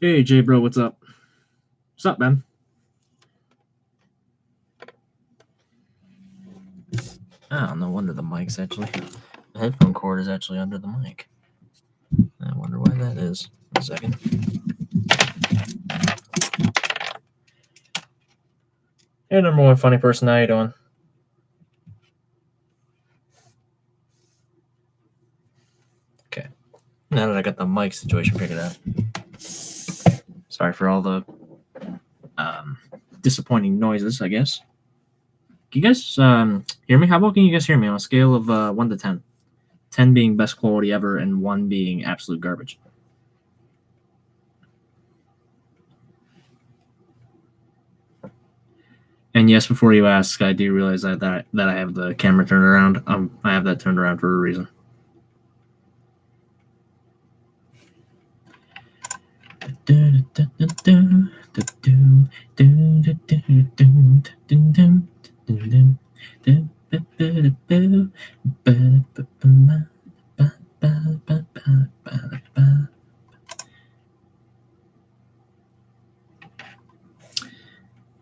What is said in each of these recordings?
Hey, Jay, bro, what's up? What's up, man? Oh, no wonder the mic's actually... The headphone cord is actually under the mic. I wonder why that is. A second. Hey, number one funny person, how you doing? Okay. Now that I got the mic situation figured out. Sorry for all the disappointing noises, I guess. Can you guys hear me? How about can you guys hear me on a scale of 1 to 10? 10 being best quality ever and 1 being absolute garbage. And yes, before you ask, I do realize that I have the camera turned around. I have that turned around for a reason.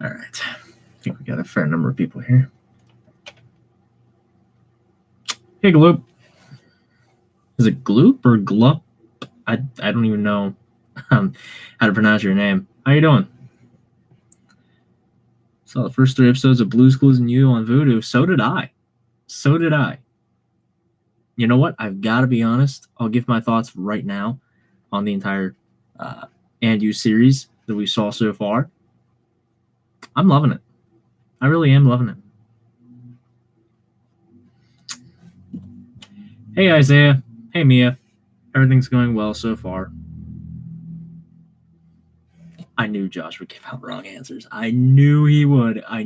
All right. I think we got a fair number of people here. Hey, Gloop. Is it Gloop or Glup? I don't even know how to pronounce your name. How you doing? Saw the first 3 episodes of Blue's Clues and You on Vudu. So did I. You know what? I've got to be honest. I'll give my thoughts right now on the entire And You series that we saw so far. I'm loving it. I really am loving it. Hey, Isaiah. Hey, Mia. Everything's going well so far. I knew Josh would give out wrong answers. I knew he would. I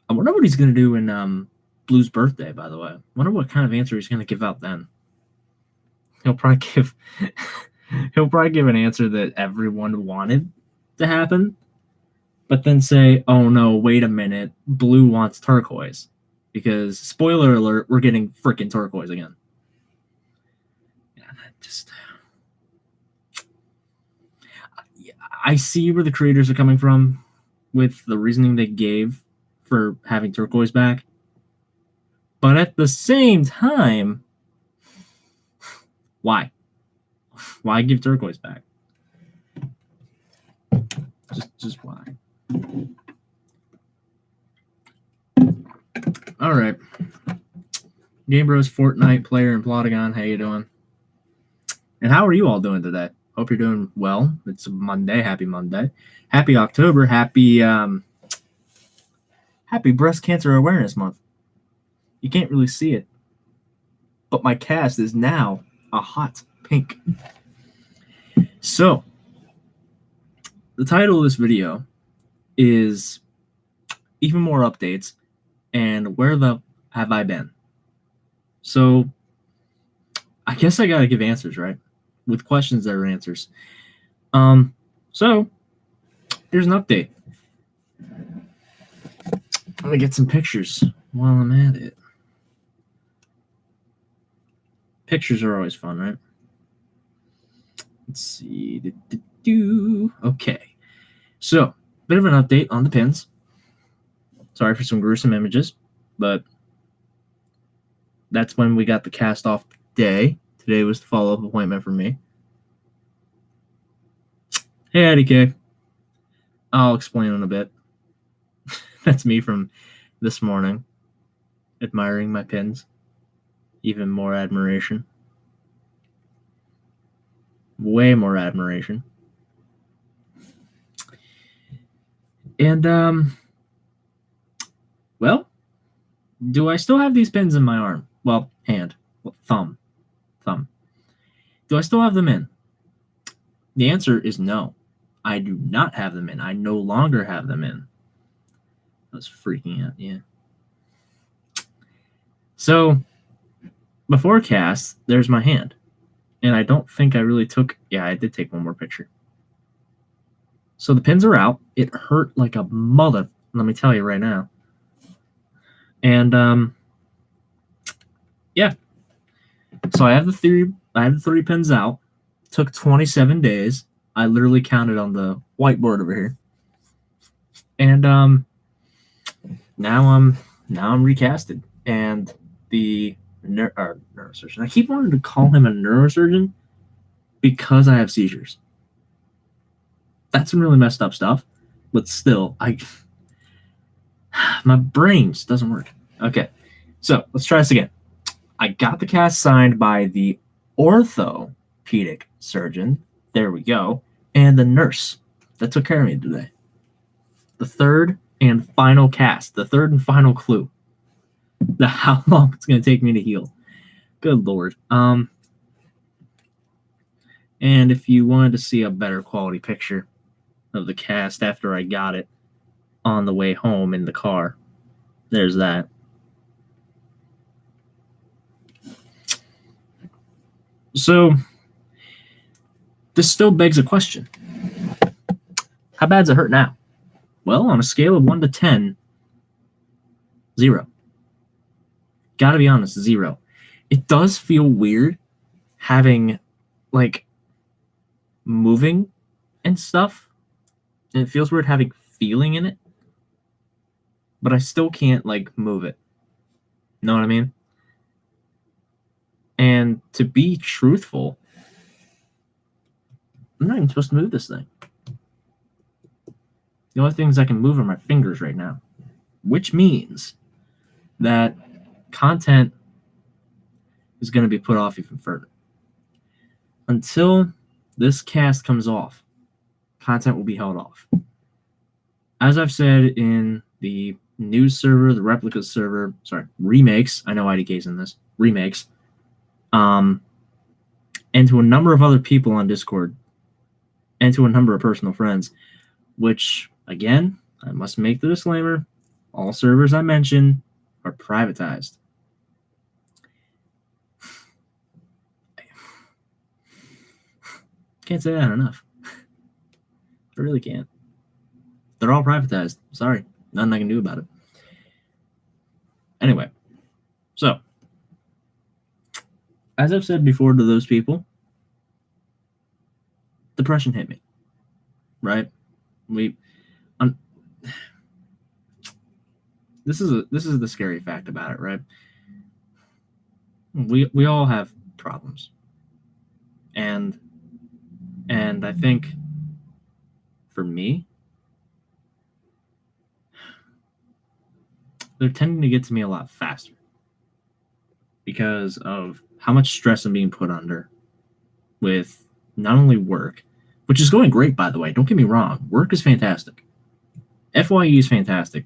wonder what he's going to do in Blue's birthday, by the way. I wonder what kind of answer he's going to give out then. He'll probably give an answer that everyone wanted to happen, but then say, oh no, wait a minute, Blue wants turquoise. Because, spoiler alert, we're getting freaking turquoise again. Yeah, I see where the creators are coming from with the reasoning they gave for having turquoise back. But at the same time, why? Why give turquoise back? Just why? All right. Game Bros, Fortnite player, and Plotagon, how you doing? And how are you all doing today? Hope you're doing well. It's Monday. Happy Monday. Happy October. Happy Breast Cancer Awareness Month. You can't really see it, but my cast is now a hot pink. So, the title of this video is Even More Updates and Where the Have I Been? So, I guess I gotta give answers, right? With questions that are answers. So, here's an update. I'm gonna get some pictures while I'm at it. Pictures are always fun, right? Let's see. Okay. So, bit of an update on the pins. Sorry for some gruesome images, but that's when we got the cast off day. Today was the follow-up appointment for me. Hey, Eddie K. I'll explain in a bit. That's me from this morning, admiring my pins. Even more admiration. Way more admiration. And, well, do I still have these pins in my arm? Well, hand. Well, thumb. Do I still have them in? The answer is no. I do not have them in. I no longer have them in. I was freaking out, yeah. So, before cast, there's my hand. And I don't think I really took... Yeah, I did take one more picture. So the pins are out. It hurt like a mother, let me tell you right now. And, yeah. So I have the three pins out. Took 27 days. I literally counted on the whiteboard over here. And now I'm recasted. And the neurosurgeon. I keep wanting to call him a neurosurgeon because I have seizures. That's some really messed up stuff. But still, my brain just doesn't work. Okay. So let's try this again. I got the cast signed by the orthopedic surgeon. There we go. And the nurse that took care of me today. The third and final cast. The third and final clue. How long it's going to take me to heal. Good Lord. And if you wanted to see a better quality picture of the cast after I got it on the way home in the car, there's that. So this still begs a question. How bad does it hurt now? Well, on a scale of 1 to 10, 0. Gotta be honest, 0. It does feel weird having, like, moving and stuff. And it feels weird having feeling in it. But I still can't, like, move it. Know what I mean? And to be truthful, I'm not even supposed to move this thing. The only things I can move are my fingers right now. Which means that content is going to be put off even further. Until this cast comes off, content will be held off. As I've said in the news server, the replica server, remakes, I know IDK's in this, remakes, and to a number of other people on Discord, and to a number of personal friends, which, again, I must make the disclaimer, all servers I mention are privatized. Can't say that enough. I really can't. They're all privatized. Sorry. Nothing I can do about it. Anyway. So, as I've said before to those people, depression hit me. Right? This is the scary fact about it, right? We all have problems. And I think for me, they're tending to get to me a lot faster because of how much stress I'm being put under with not only work, which is going great, by the way. Don't get me wrong. Work is fantastic. FYE is fantastic.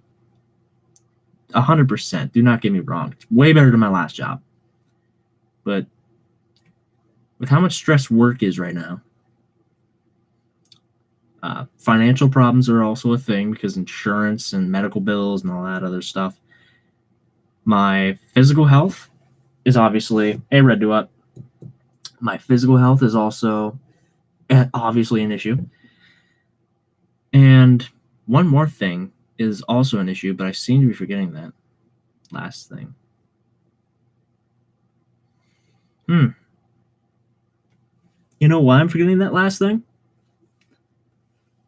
100%. Do not get me wrong. It's way better than my last job. But with how much stress work is right now, financial problems are also a thing because insurance and medical bills and all that other stuff. My physical health is obviously Red Duet. My physical health is also obviously an issue. And one more thing is also an issue, but I seem to be forgetting that last thing. You know why I'm forgetting that last thing?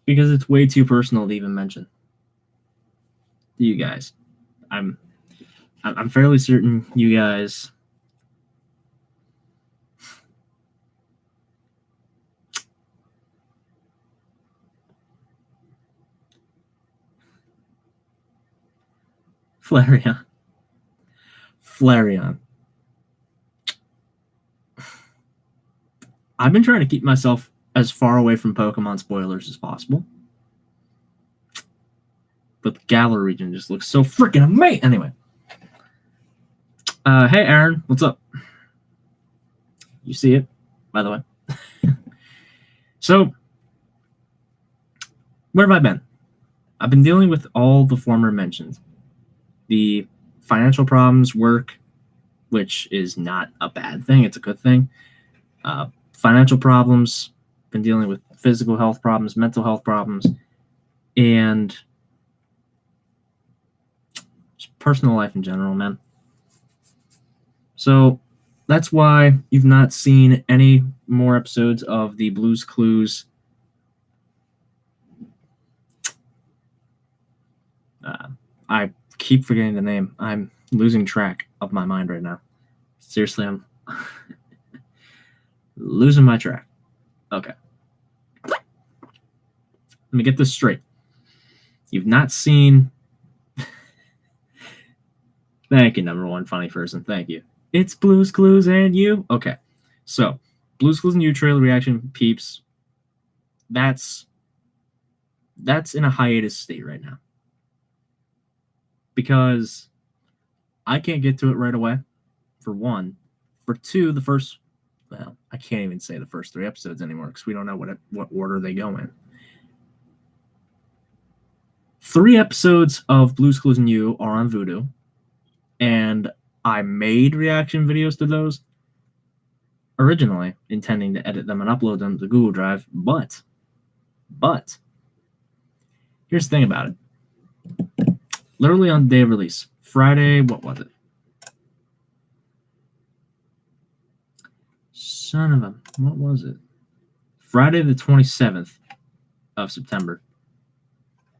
Because it's way too personal to even mention to you guys. I'm fairly certain you guys Flareon. I've been trying to keep myself as far away from Pokemon spoilers as possible. But the Galar region just looks so freaking amazing. Anyway. Hey, Aaron. What's up? You see it, by the way. So, where have I been? I've been dealing with all the former mentions. The financial problems, work, which is not a bad thing. It's a good thing. Financial problems, been dealing with physical health problems, mental health problems, and just personal life in general, man. So that's why you've not seen any more episodes of the Blue's Clues. I keep forgetting the name. I'm losing track of my mind right now. Seriously, I'm losing my track. Okay. Let me get this straight. You've not seen. Thank you, number one funny person. Thank you. It's Blue's Clues and you. Okay. So, Blue's Clues and you trailer reaction peeps. That's in a hiatus state right now. Because I can't get to it right away, for one. For two, I can't even say the first 3 episodes anymore because we don't know what order they go in. 3 episodes of Blue's Clues and You are on Vudu, and I made reaction videos to those originally, intending to edit them and upload them to Google Drive, but here's the thing about it. Literally on the day of release, Friday, what was it? Son of a, what was it? Friday the 27th of September.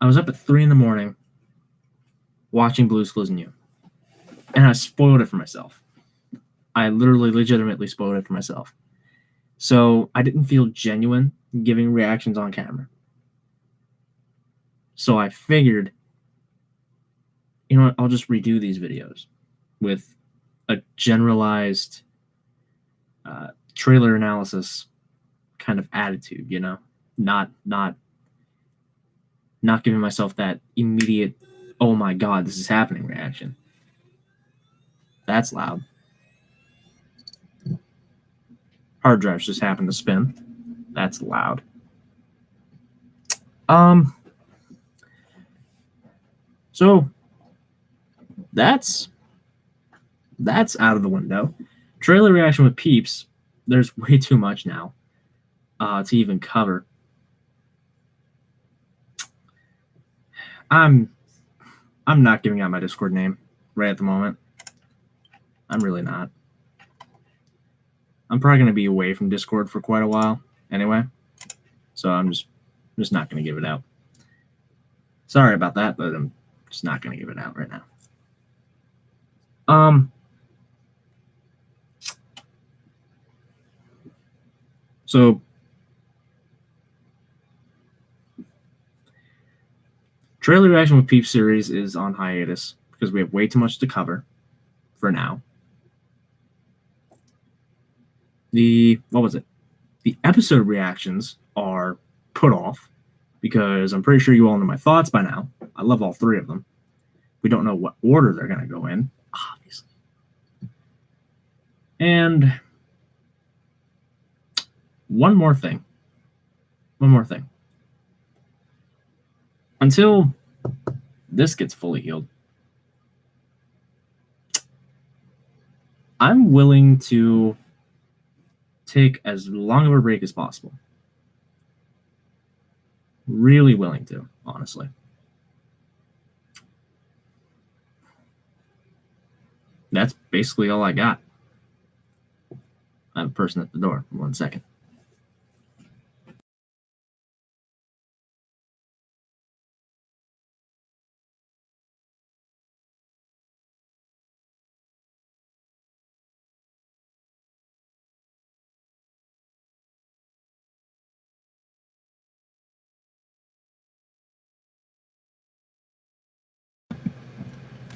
I was up at 3 in the morning watching Blue's Clues and You. And I spoiled it for myself. I legitimately spoiled it for myself. So I didn't feel genuine giving reactions on camera. So I figured, you know what, I'll just redo these videos with a generalized trailer analysis kind of attitude, you know? Not giving myself that immediate, oh my god, this is happening reaction. That's loud. Hard drives just happened to spin. That's loud. So that's out of the window. Trailer reaction with peeps, there's way too much now to even cover. I'm not giving out my Discord name right at the moment. I'm really not. I'm probably going to be away from Discord for quite a while anyway. So I'm just not going to give it out. Sorry about that, but I'm just not going to give it out right now. So trailer reaction with Peep series is on hiatus because we have way too much to cover for now. The episode reactions are put off because I'm pretty sure you all know my thoughts by now. I love all 3 of them. We don't know what order they're going to go in, obviously. And one more thing. Until this gets fully healed, I'm willing to take as long of a break as possible. Really willing to, honestly. That's basically all I got. I have a person at the door. 1 second.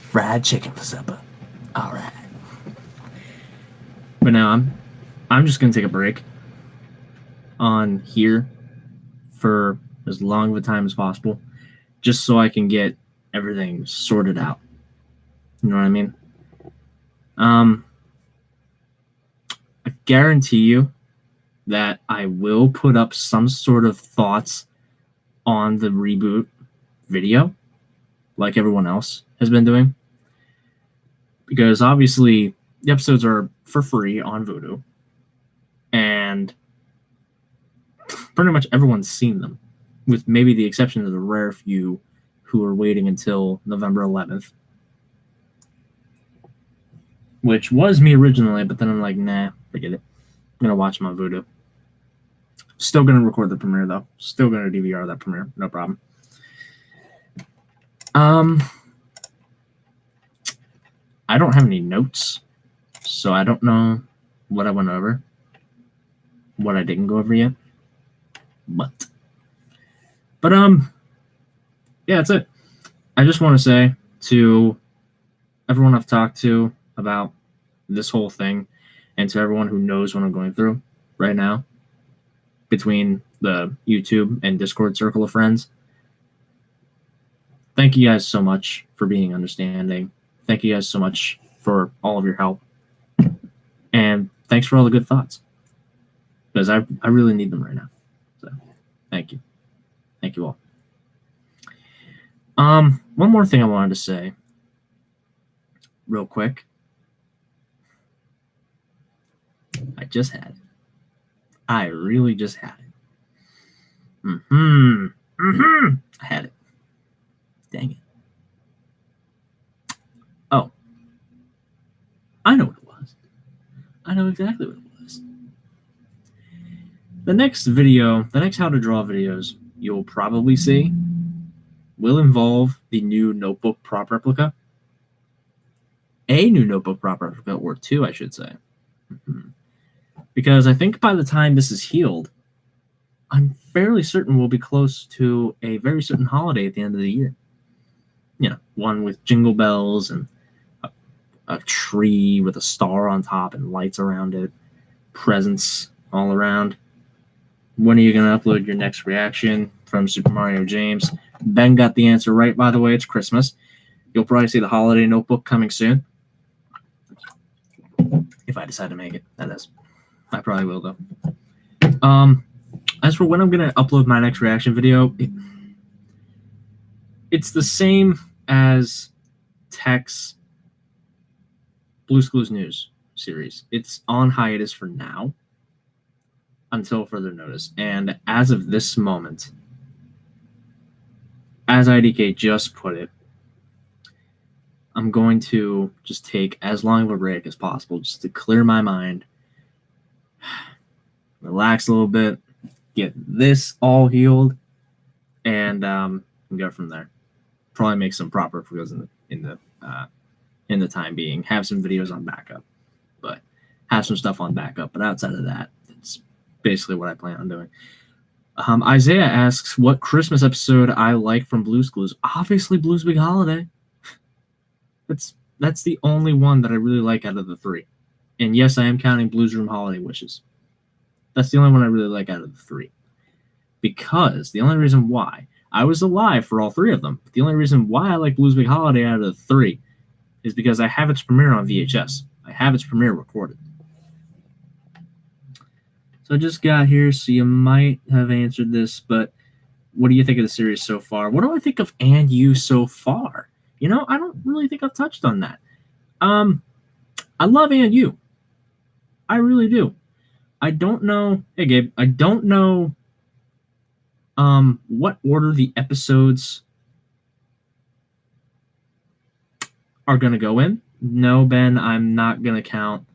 Fried chicken for supper. All right. But now I'm just gonna take a break on here for as long of a time as possible, just so I can get everything sorted out. You know what I mean? I guarantee you that I will put up some sort of thoughts on the reboot video, like everyone else has been doing. Because obviously the episodes are for free on Vudu, and pretty much everyone's seen them, with maybe the exception of the rare few who are waiting until November 11th. which was me originally, but then I'm like, nah, forget it. I'm gonna watch them on Vudu. Still gonna record the premiere though. Still gonna DVR that premiere, no problem. I don't have any notes, so I don't know what I went over, what I didn't go over yet. But yeah, that's it. I just want to say to everyone I've talked to about this whole thing, and to everyone who knows what I'm going through right now, between the YouTube and Discord circle of friends, thank you guys so much for being understanding. Thank you guys so much for all of your help. And thanks for all the good thoughts. Because I really need them right now. So thank you. Thank you all. One more thing I wanted to say real quick. I just had it. I really just had it. I had it. Dang it. Oh. I know what it was. I know exactly what it was. The next video, the next how to draw videos you'll probably see will involve the new notebook prop replica. A new notebook prop replica, or two, I should say. Because I think by the time this is healed, I'm fairly certain we'll be close to a very certain holiday at the end of the year. You know, one with jingle bells and a tree with a star on top and lights around it, presents all around. When are you going to upload your next reaction from Super Mario James? Ben got the answer right, by the way. It's Christmas. You'll probably see the holiday notebook coming soon. If I decide to make it, that is. I probably will, though. As for when I'm going to upload my next reaction video, it's the same as Tech's Blue's Clues News series. It's on hiatus for now until further notice. And as of this moment, as IDK just put it, I'm going to just take as long of a break as possible just to clear my mind, relax a little bit, get this all healed, and go from there. Probably make some proper videos in the time being. Have some videos on backup, but have some stuff on backup. But outside of that, it's basically what I plan on doing. Isaiah asks, what Christmas episode I like from Blue's Clues? Obviously, Blue's Big Holiday. That's the only one that I really like out of the three. And yes, I am counting Blue's Room Holiday Wishes. That's the only one I really like out of the three. Because the only reason why, I was alive for all three of them, but the only reason why I like Blue's Big Holiday out of the three is because I have its premiere on VHS. I have its premiere recorded. So I just got here, so you might have answered this, but what do you think of the series so far? What do I think of And You so far? You know, I don't really think I've touched on that. I love And You. I really do. I don't know. Hey, Gabe, I don't know what order the episodes are going to go in. No, Ben, I'm not going to count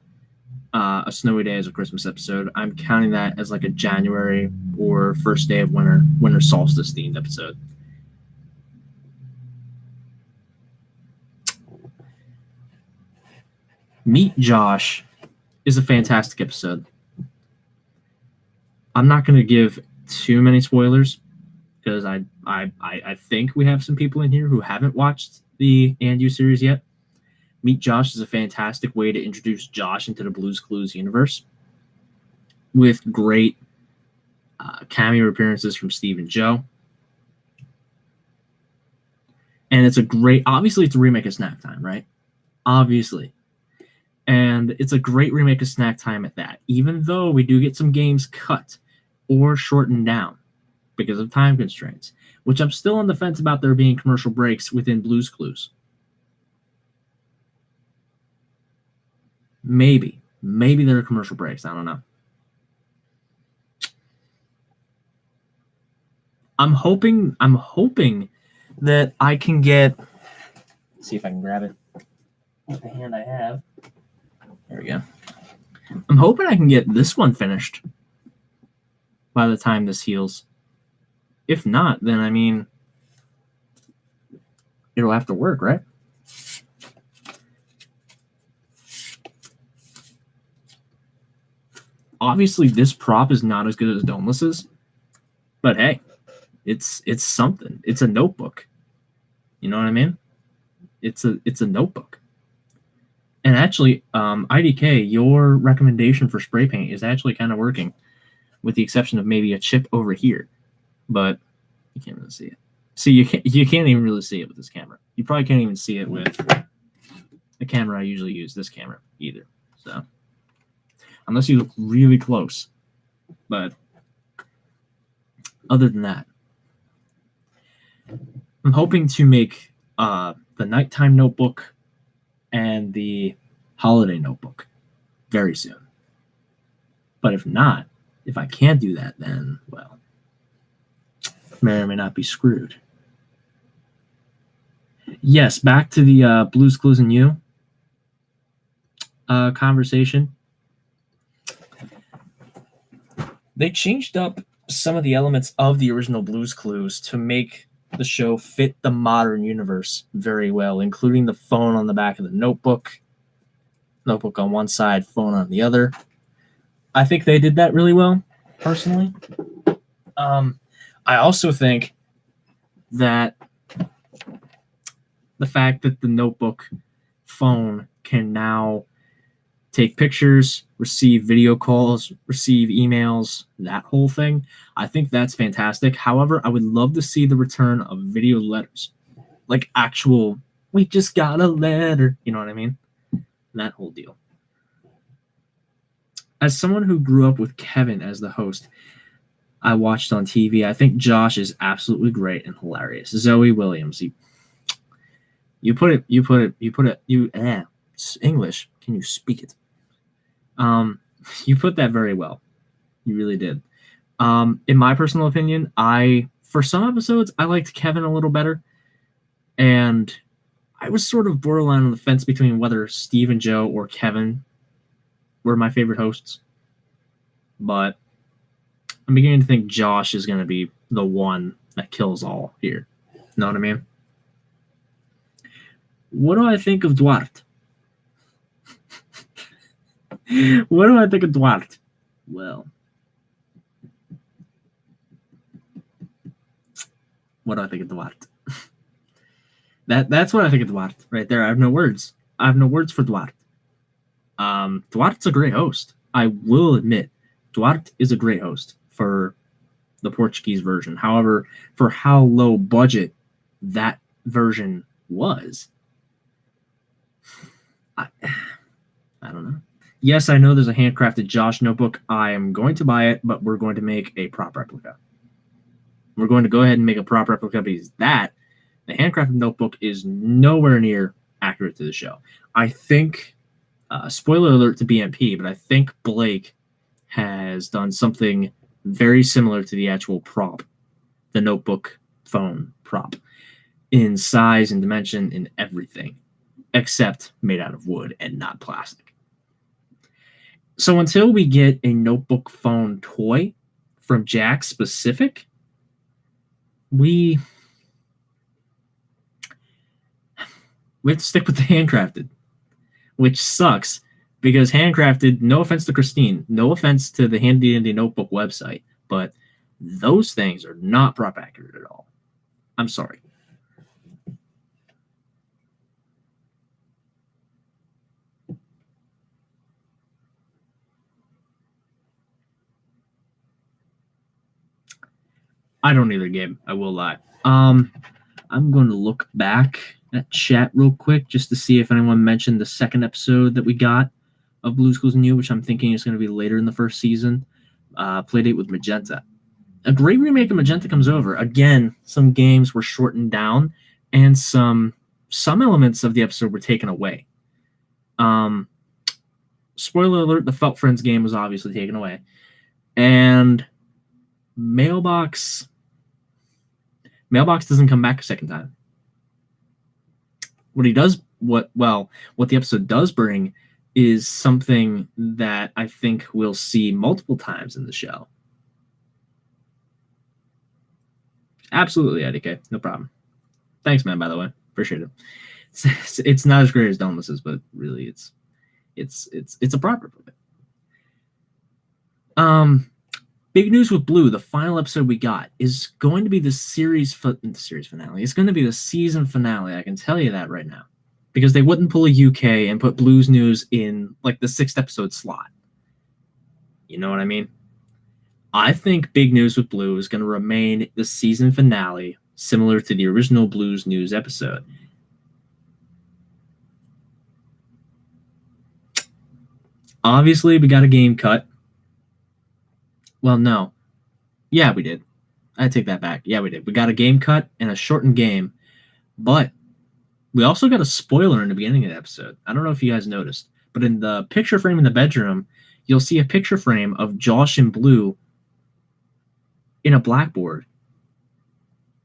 A Snowy Day as a Christmas episode. I'm counting that as like a January or first day of winter solstice themed episode. Meet Josh is a fantastic episode. I'm not going to give too many spoilers because I think we have some people in here who haven't watched the And You series yet. Meet Josh is a fantastic way to introduce Josh into the Blue's Clues universe with great cameo appearances from Steve and Joe. And it's a great, obviously it's a remake of Snack Time, right? Obviously. And it's a great remake of Snack Time at that, even though we do get some games cut or shortened down because of time constraints, which I'm still on the fence about there being commercial breaks within Blue's Clues. Maybe there are commercial breaks. I don't know. I'm hoping that I can get, let's see if I can grab it with the hand I have. There we go. I'm hoping I can get this one finished by the time this heals. If not, then I mean, it'll have to work, right? Obviously, this prop is not as good as Domeless's, but hey, it's something. It's a notebook. You know what I mean? It's a notebook. And actually, IDK, your recommendation for spray paint is actually kind of working, with the exception of maybe a chip over here. But you can't really see it. See, you can't even really see it with this camera. You probably can't even see it with the camera I usually use, this camera, either. So, unless you look really close. But other than that, I'm hoping to make the nighttime notebook and the holiday notebook very soon. But if not, if I can't do that, then, well, may or may not be screwed. Yes, back to the Blue's Clues and You conversation. They changed up some of the elements of the original Blue's Clues to make the show fit the modern universe very well, including the phone on the back of the notebook on one side, phone on the other. I think they did that really well, personally. I also think that the fact that the notebook phone can now take pictures, receive video calls, receive emails, that whole thing, I think that's fantastic. However, I would love to see the return of video letters. Like actual, we just got a letter. You know what I mean? That whole deal. As someone who grew up with Kevin as the host, I watched on TV, I think Josh is absolutely great and hilarious. Zoe Williams, you put it, English, can you speak it? You put that very well. You really did. In my personal opinion, for some episodes, I liked Kevin a little better. And I was sort of borderline on the fence between whether Steve and Joe or Kevin were my favorite hosts. But I'm beginning to think Josh is going to be the one that kills all here. Know what I mean? What do I think of Duarte? What do I think of Duarte? Well, what do I think of Duarte? That's what I think of Duarte right there. I have no words. I have no words for Duarte. Duarte's a great host. I will admit, Duarte is a great host for the Portuguese version. However, for how low budget that version was, I don't know. Yes, I know there's a handcrafted Josh notebook. I am going to buy it, but we're going to make a prop replica. We're going to go ahead and make a prop replica because the handcrafted notebook is nowhere near accurate to the show. I think, spoiler alert to BMP, but I think Blake has done something very similar to the actual prop, the notebook phone prop, in size and dimension and everything, except made out of wood and not plastic. So until we get a notebook phone toy from Jakks specific, we have to stick with the handcrafted, which sucks because handcrafted, no offense to Christine, no offense to the Handy Dandy Notebook website, but those things are not prop accurate at all. I'm sorry. I don't either, Gabe. I will lie. I'm going to look back at chat real quick just to see if anyone mentioned the second episode that we got of Blue's Clues and You, which I'm thinking is going to be later in the first season. Playdate with Magenta. A great remake of Magenta comes over. Again, some games were shortened down, and some elements of the episode were taken away. Spoiler alert: the Felt Friends game was obviously taken away, and Mailbox doesn't come back a second time. What the episode does bring is something that I think we'll see multiple times in the show. Absolutely, IDK. No problem. Thanks, man, by the way. Appreciate it. It's not as great as Domus's, but really it's a proper movie. Big news with Blue. The final episode we got is going to be the series finale. It's going to be the season finale. I can tell you that right now, because they wouldn't pull a UK and put Blue's News in like the 6th episode slot. You know what I mean? I think Big News with Blue is going to remain the season finale, similar to the original Blue's News episode. Obviously, we got a game cut. Well, no. Yeah, we did. I take that back. Yeah, we did. We got a game cut and a shortened game, but we also got a spoiler in the beginning of the episode. I don't know if you guys noticed, but in the picture frame in the bedroom, you'll see a picture frame of Josh and Blue in a blackboard,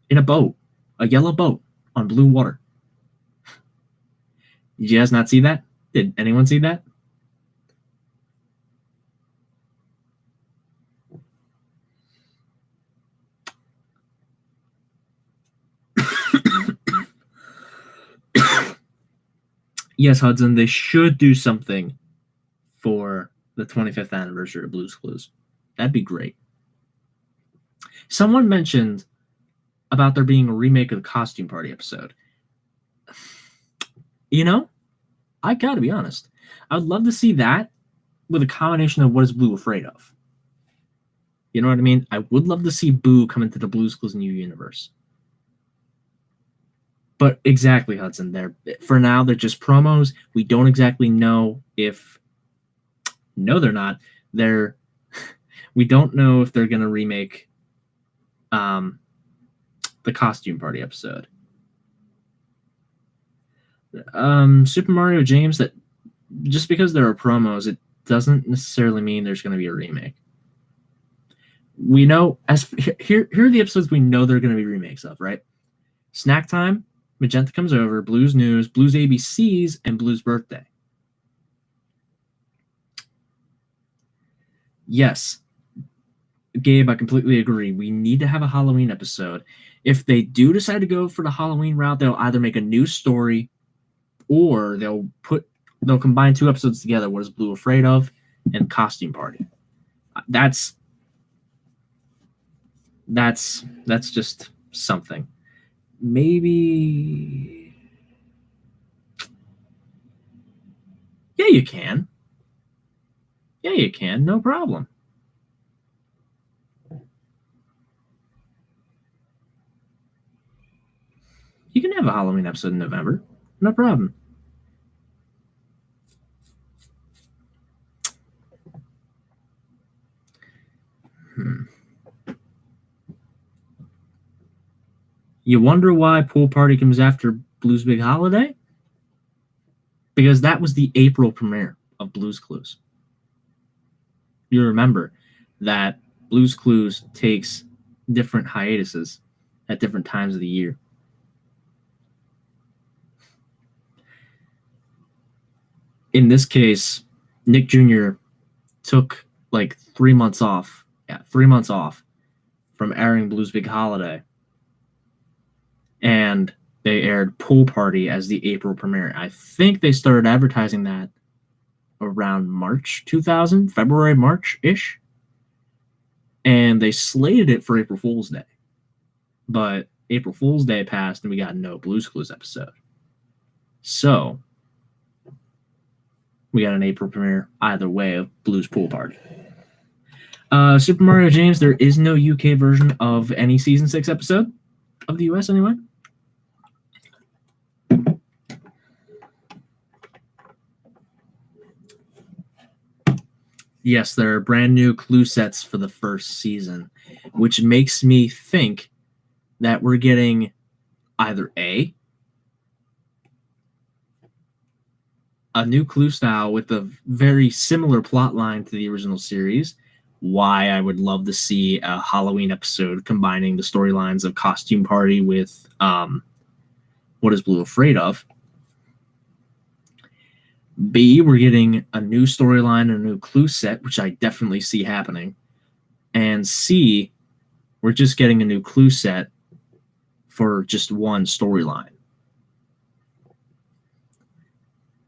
in a boat, a yellow boat on blue water. Did you guys not see that? Did anyone see that? Yes, Hudson, they should do something for the 25th anniversary of Blue's Clues. That'd be great. Someone mentioned about there being a remake of the Costume Party episode. You know, I gotta be honest. I would love to see that with a combination of What Is Blue Afraid Of? You know what I mean? I would love to see Boo come into the Blue's Clues new universe. But exactly, Hudson, for now, they're just promos. We don't exactly know if... No, they're not. We don't know if they're going to remake the Costume Party episode. Super Mario James, that just because there are promos, it doesn't necessarily mean there's going to be a remake. We know, here are the episodes we know they're going to be remakes of, right? Snack Time, Magenta Comes Over, Blue's News, Blue's ABCs, and Blue's Birthday. Yes, Gabe, I completely agree. We need to have a Halloween episode. If they do decide to go for the Halloween route, they'll either make a new story or they'll combine 2 episodes together. What Is Blue Afraid Of? And Costume Party. That's just something. Maybe. Yeah, you can. Yeah, you can. No problem. You can have a Halloween episode in November. No problem. You wonder why Pool Party comes after Blue's Big Holiday? Because that was the April premiere of Blue's Clues. You remember that Blue's Clues takes different hiatuses at different times of the year. In this case, Nick Jr. took like 3 months off. Yeah, 3 months off from airing Blue's Big Holiday. And they aired Pool Party as the April premiere. I think they started advertising that around March 2000, February, March-ish. And they slated it for April Fool's Day. But April Fool's Day passed and we got no Blue's Clues episode. So, we got an April premiere either way of Blue's Pool Party. Super Mario James, there is no UK version of any Season 6 episode of the US anyway. Yes, there are brand new clue sets for the first season, which makes me think that we're getting either A, a new clue style with a very similar plot line to the original series. Why I would love to see a Halloween episode combining the storylines of Costume Party with What Is Blue Afraid Of? B, we're getting a new storyline and a new clue set, which I definitely see happening. And C, we're just getting a new clue set for just one storyline.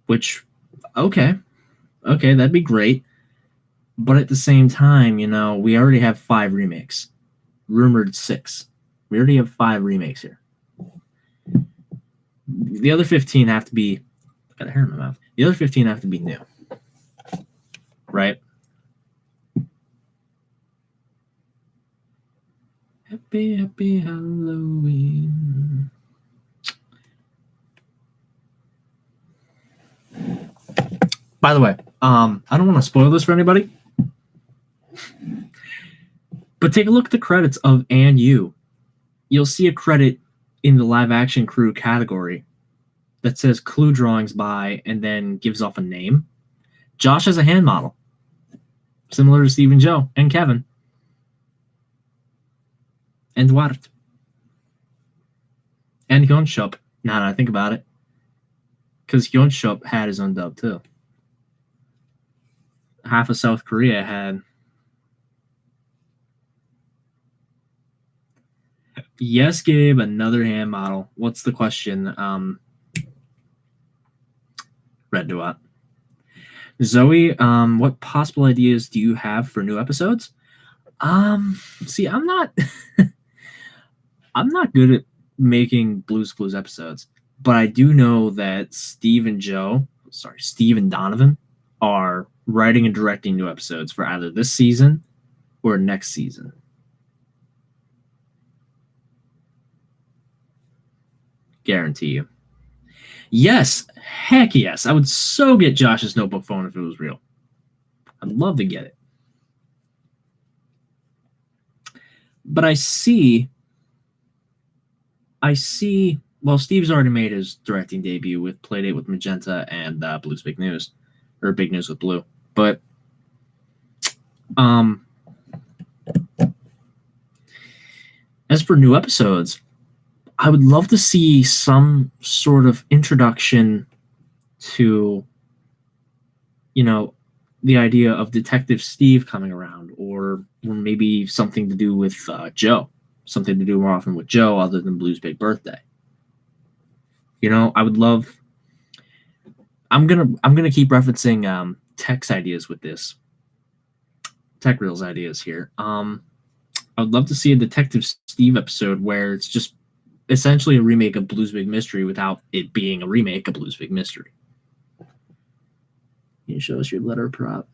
Which, okay, that'd be great. But at the same time, we already have 5 remakes. Rumored 6. We already have 5 remakes here. The other 15 have to be... I got a hair in my mouth. The other 15 have to be new. Right? Happy, happy Halloween. By the way, I don't want to spoil this for anybody, but take a look at the credits of And You. You'll see a credit in the live action crew category that says clue drawings by and then gives off a name. Josh has a hand model, similar to Steve and Joe and Kevin and Duarte and Hyunshup. Now that I think about it, because Hyunshup had his own dub too. Half of South Korea had. Yes, Gabe, another hand model. What's the question? Red Duat. Zoe, what possible ideas do you have for new episodes? See, I'm not I'm not good at making Blue's Clues episodes, but I do know that Steve and Donovan are writing and directing new episodes for either this season or next season. Guarantee you. Yes, heck yes. I would so get Josh's notebook phone if it was real. I'd love to get it. But I see, well, Steve's already made his directing debut with Playdate with Magenta and Blue's Big News, or Big News with Blue. But as for new episodes, I would love to see some sort of introduction to, the idea of Detective Steve coming around, or maybe something to do with Joe, something to do more often with Joe other than Blue's Big Birthday. I would love. I'm gonna keep referencing Tech's ideas with this. Tech Reel's ideas here. I would love to see a Detective Steve episode where it's just essentially a remake of Blue's Big Mystery without it being a remake of Blue's Big Mystery. Can you show us your letter prop?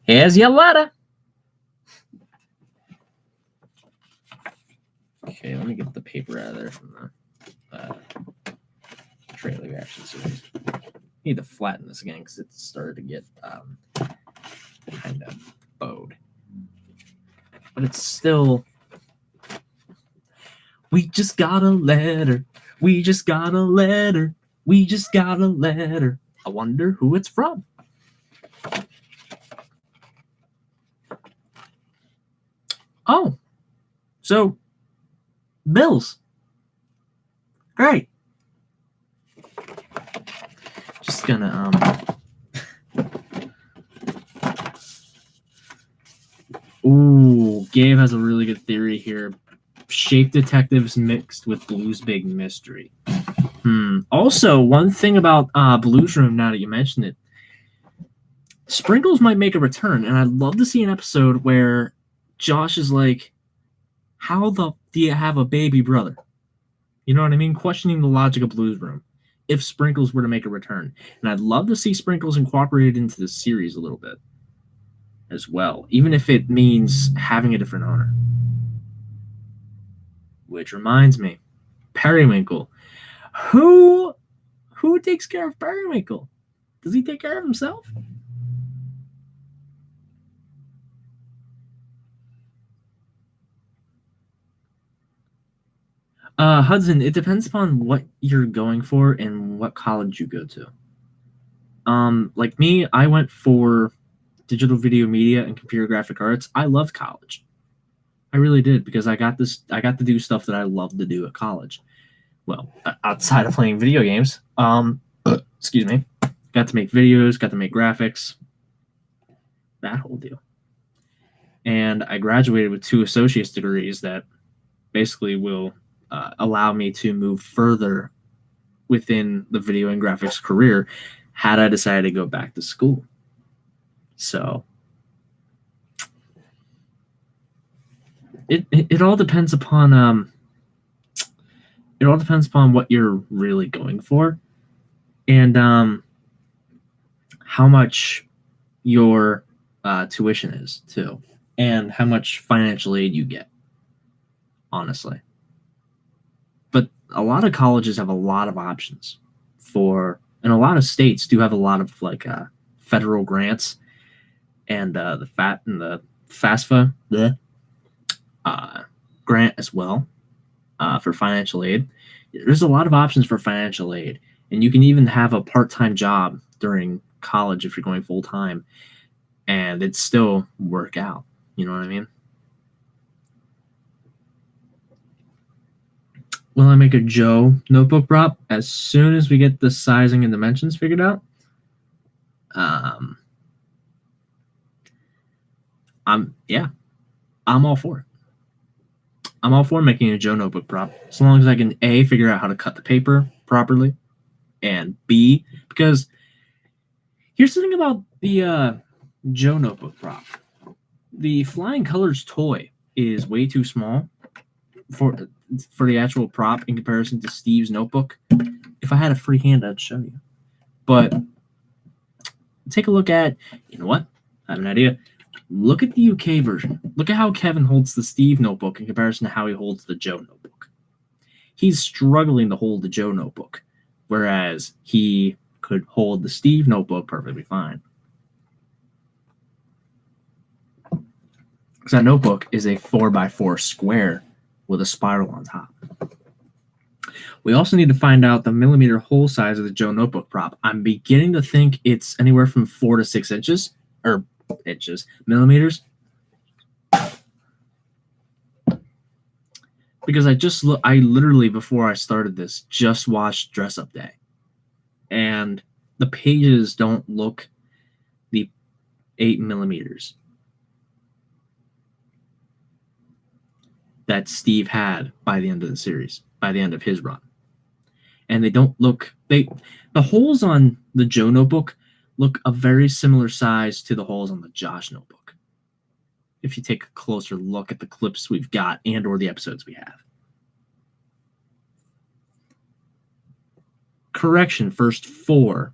Here's your letter. Okay, let me get the paper out of there from the trailer reaction series. Need to flatten this again because it started to get kind of bowed. But it's still. We just got a letter. We just got a letter. We just got a letter. I wonder who it's from. Oh, so Bills. Great. Just gonna Ooh, Gabe has a really good theory here. Shape Detectives mixed with Blue's Big Mystery. Also, one thing about Blues Room, now that you mentioned it, Sprinkles might make a return, and I'd love to see an episode where Josh is like, how the do you have a baby brother? You know what I mean? Questioning the logic of Blues Room if Sprinkles were to make a return. And I'd love to see Sprinkles incorporated into the series a little bit as well, even if it means having a different owner. Which reminds me, Periwinkle. Who takes care of Periwinkle? Does he take care of himself? Hudson, it depends upon what you're going for and what college you go to. Like me, I went for digital video media and computer graphic arts, I loved college. I really did, because I got to do stuff that I loved to do at college. Well, outside of playing video games, excuse me, got to make videos, got to make graphics, that whole deal. And I graduated with 2 associate's degrees that basically will allow me to move further within the video and graphics career had I decided to go back to school. So it all depends upon what you're really going for, and how much your tuition is too, and how much financial aid you get, honestly. But a lot of colleges have a lot of options and a lot of states do have a lot of federal grants, and the FAFSA grant as well for financial aid. There's a lot of options for financial aid, and you can even have a part-time job during college if you're going full-time, and it'd still work out. You know what I mean? Will I make a Joe notebook prop as soon as we get the sizing and dimensions figured out? I'm all for it. I'm all for making a Joe notebook prop, as long as I can A, figure out how to cut the paper properly, and B, because here's the thing about the Joe notebook prop. The Flying Colors toy is way too small for the actual prop in comparison to Steve's notebook. If I had a free hand, I'd show you. But take a look at, you know what? I have an idea. Look at the UK version. Look at how Kevin holds the Steve notebook in comparison to how he holds the Joe notebook. He's struggling to hold the Joe notebook, whereas he could hold the Steve notebook perfectly fine. Because that notebook is a 4x4 square with a spiral on top. We also need to find out the millimeter hole size of the Joe notebook prop. I'm beginning to think it's anywhere from 4 to 6 inches, or millimeters. Because I literally, before I started this, just watched Dress Up Day. And the pages don't look the 8 millimeters that Steve had by the end of the series, by the end of his run. And they don't look, the holes on the Joe notebook look a very similar size to the holes on the Josh notebook, if you take a closer look at the clips we've got and or the episodes we have. Correction, first 4,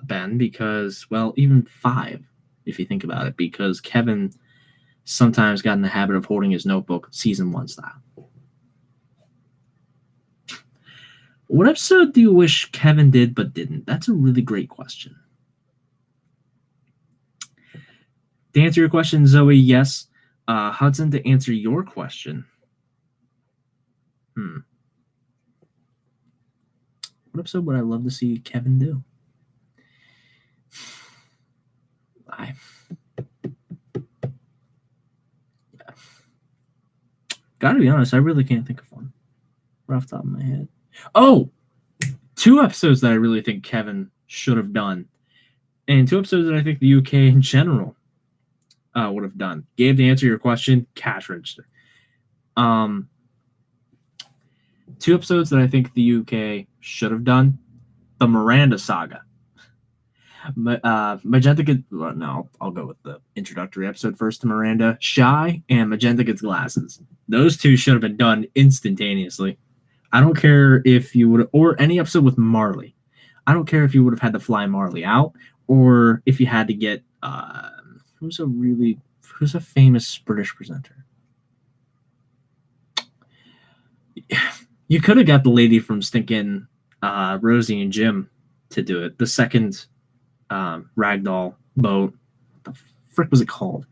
Ben, because, well, even 5, if you think about it, because Kevin sometimes got in the habit of holding his notebook season 1 style. What episode do you wish Kevin did but didn't? That's a really great question. To answer your question, Zoe, yes. Hudson, to answer your question. What episode would I love to see Kevin do? Gotta be honest, I really can't think of one right off the top of my head. Oh, 2 episodes that I really think Kevin should have done, and 2 episodes that I think the UK in general would have done. Gabe, to answer your question, cash register. 2 episodes that I think the UK should have done: the Miranda saga. Magenta gets, well, no, I'll go with the introductory episode first to Miranda. Shy and Magenta Gets Glasses. Those 2 should have been done instantaneously. I don't care if you would, or any episode with Marley. I don't care if you would have had to fly Marley out, or if you had to get who's a famous British presenter. You could have got the lady from stinking Rosie and Jim to do it. The second ragdoll boat. What the frick was it called?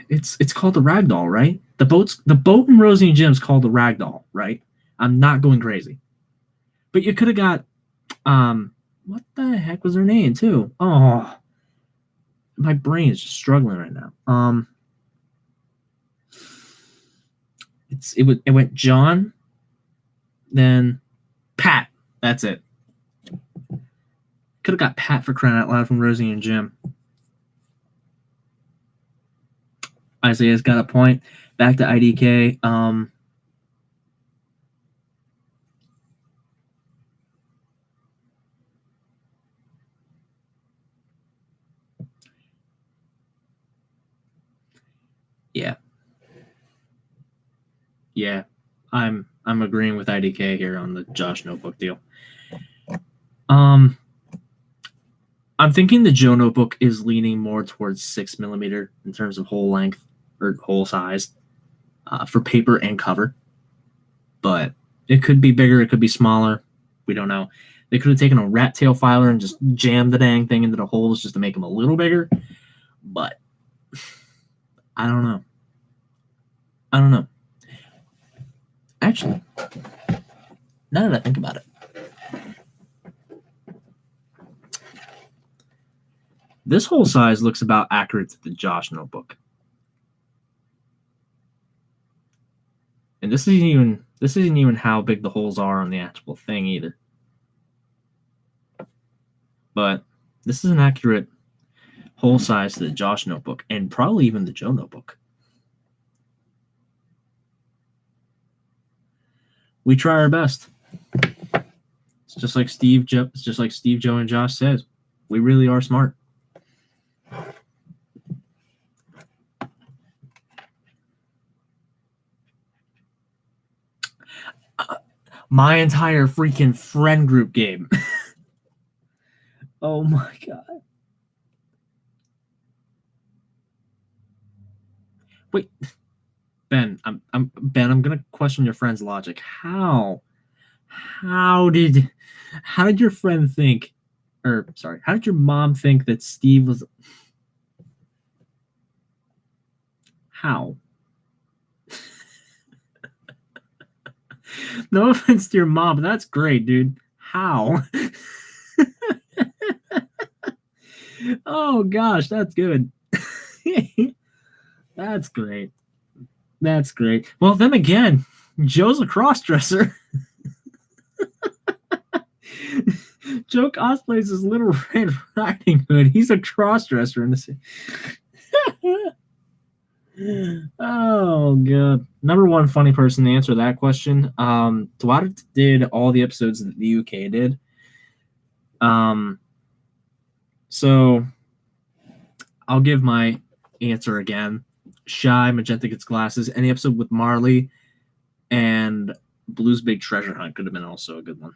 It's called the ragdoll, right? The boat in Rosie and Jim's called the ragdoll, right? I'm not going crazy. But you could have got what the heck was her name too? Oh, my brain is just struggling right now. It went John, then Pat. That's it. Could have got Pat for crying out loud from Rosie and Jim. Isaiah's got a point. Back to IDK. Yeah, I'm agreeing with IDK here on the Josh Notebook deal. I'm thinking the Joe Notebook is leaning more towards 6mm in terms of hole length or hole size for paper and cover, but it could be bigger, it could be smaller. We don't know. They could have taken a rat tail filer and just jammed the dang thing into the holes just to make them a little bigger, but I don't know. Actually, now that I think about it, this hole size looks about accurate to the Josh Notebook. And this isn't even how big the holes are on the actual thing either. But this is an accurate hole size to the Josh Notebook and probably even the Joe Notebook. We try our best. It's just like Steve, Joe, and Josh says. We really are smart. My entire freaking friend group game. Oh my god. Wait, Ben, I'm gonna question your friend's logic. How did your friend think, or sorry, how did your mom think that Steve was? How? No offense to your mom, but that's great, dude. How? Oh gosh, that's good. That's great. That's great. Well, then again, Joe's a crossdresser. Joe cosplays as Little Red Riding Hood. He's a crossdresser in this. Oh god. Number one funny person to answer that question. Dwight did all the episodes that the UK did. So I'll give my answer again. Shy, Magenta Gets Glasses, any episode with Marley, and Blue's Big Treasure Hunt could have been also a good one.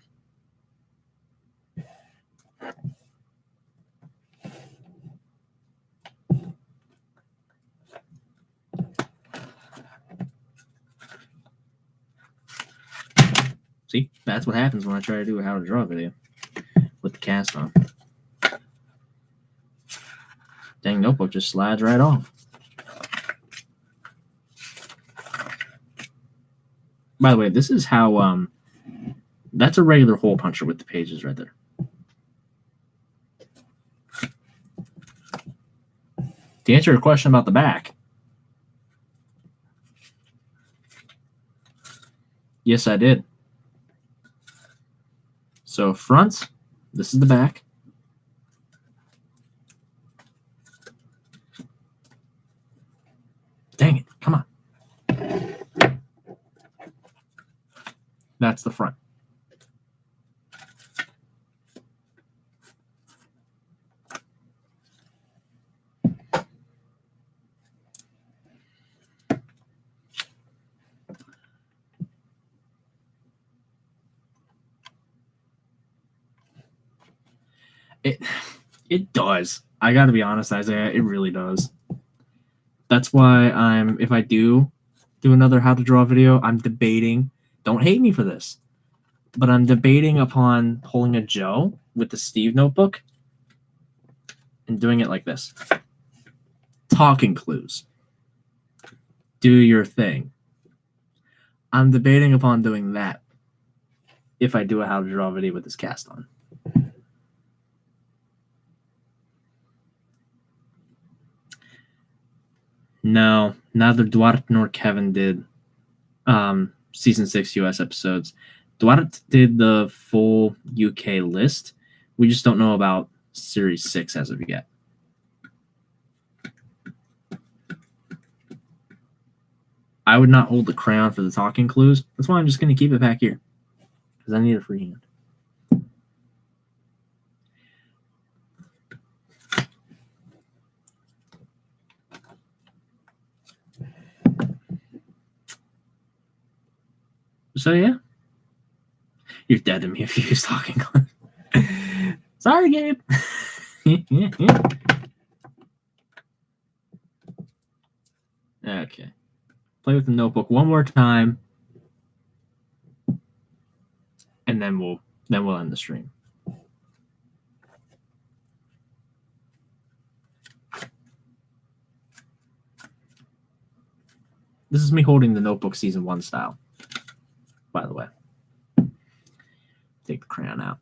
See, that's what happens when I try to do a how to draw video with the cast on. Dang notebook just slides right off. By the way, this is how that's a regular hole puncher with the pages right there. To answer your question about the back, yes, I did. So front, this is the back. Dang it, come on. That's the front. It does. I got to be honest, Isaiah, it really does. That's why if I do another how to draw video, I'm debating. Don't hate me for this, but I'm debating upon pulling a Joe with the Steve notebook and doing it like this. Talking clues. Do your thing. I'm debating upon doing that if I do a how to draw video with this cast on. No, neither Duarte nor Kevin did season 6 US episodes. Duarte did the full UK list. We just don't know about series 6 as of yet. I would not hold the crayon for the talking clues. That's why I'm just going to keep it back here, because I need a free hand. So yeah, you're dead to me if you use talking clues. Sorry, Gabe. Okay. Play with the notebook one more time, and then we'll end the stream. This is me holding the notebook season 1 style, by the way. Take the crayon out.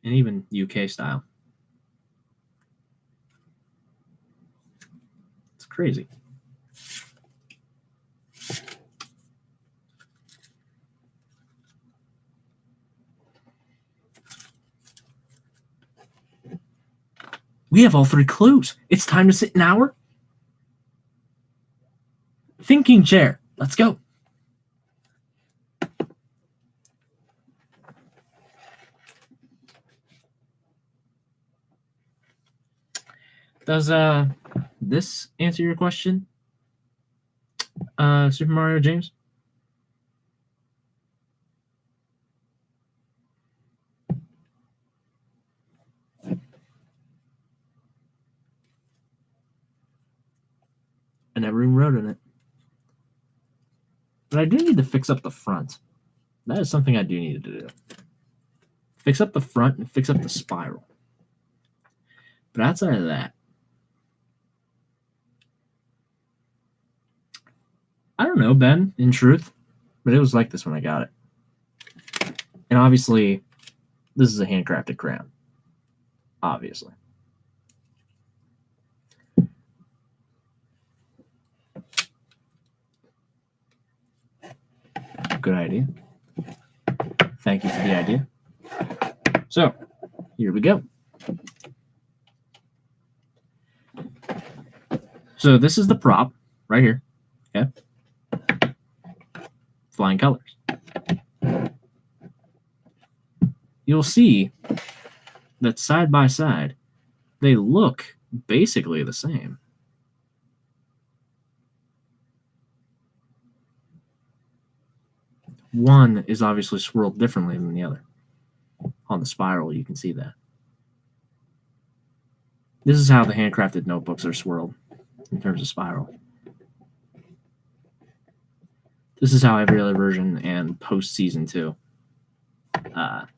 And even UK style. It's crazy. We have all 3 clues. It's time to sit an hour. Thinking chair. Let's go. Does this answer your question, Super Mario James? I never even wrote in it. But I do need to fix up the front. That is something I do need to do. Fix up the front and fix up the spiral. But outside of that, I don't know, Ben, in truth. But it was like this when I got it. And obviously, this is a handcrafted crayon. Obviously. Good idea. Thank you for the idea. So, here we go. So this is the prop right here. Okay. Flying colors. You'll see that side by side, they look basically the same. One is obviously swirled differently than the other. On the spiral, you can see that. This is how the handcrafted notebooks are swirled in terms of spiral. This is how every other version and post season 2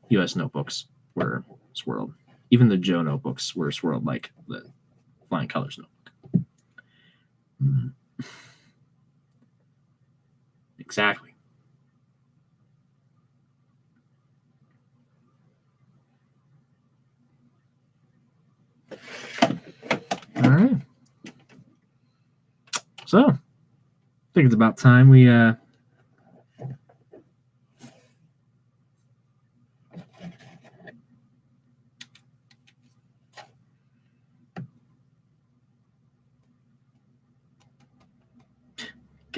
US notebooks were swirled. Even the Joe notebooks were swirled like the Flying Colors notebook. Exactly. All right. So, I think it's about time we get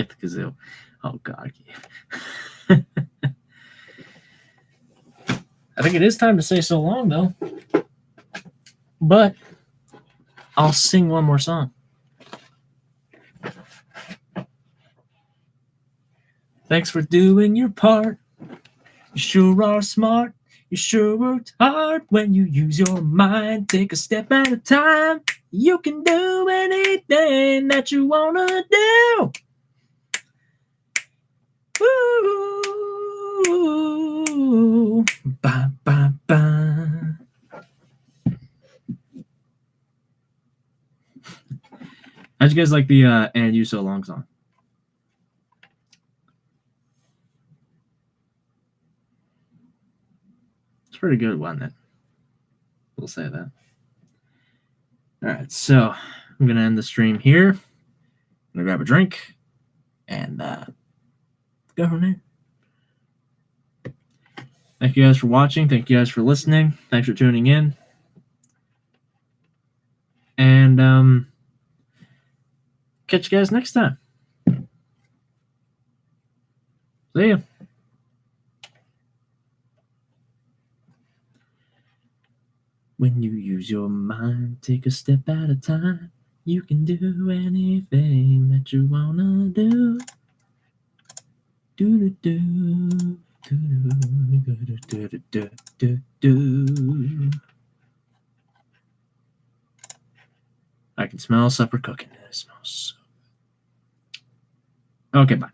the kazoo. Oh God. I think it is time to say so long though. But I'll sing one more song. Thanks for doing your part. You sure are smart. You sure worked hard when you use your mind. Take a step at a time. You can do anything that you want to do. Ooh, ba, ba, ba. How'd you guys like the And You So Long song? pretty good, wasn't it? We'll say that. All right, so I'm gonna end the stream here. I'm gonna grab a drink and go from there. Thank you guys for watching. Thank you guys for listening. Thanks for tuning in. And catch you guys next time. See ya. When you use your mind, take a step at a time. You can do anything that you wanna do. Do do do do do do do do do. I can smell supper cooking. It smells so good. Okay, bye.